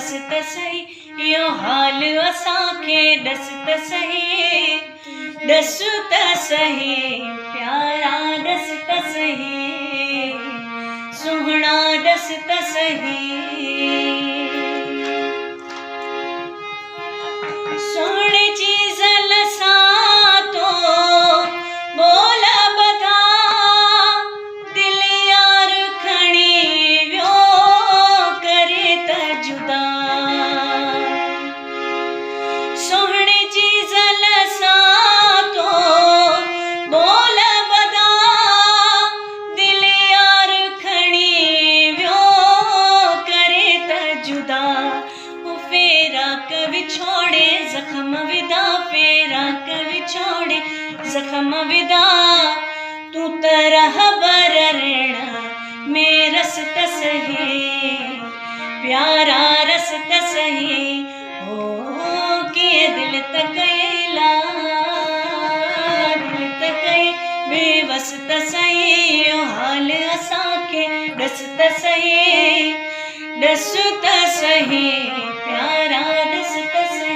ॾस त सही इहो हाल असांखे ॾस त सही ॾस त सही प्यारा ॾस त सही सुहिणा ॾस त सही सोहणी जी ज़ल सां तो बोल ॿधा दिल यार खणी वियो करे त जुदा सोहणी जी ज़ल सां तो बोल ॿधा दिल यार खणी वियो करे त जुदा फेराक विछोड़े ज़ख्म विदा फेराक विछोड़े ज़ख्म विदा तूं त रहबर ऋण में रस त सही प्यारा रस त सही हो कीअं दिल त कयला दिल त कई बेवस त सही इहो हाल असांखे ॾस त सही ॾस त सही प्यारा ॾस त सही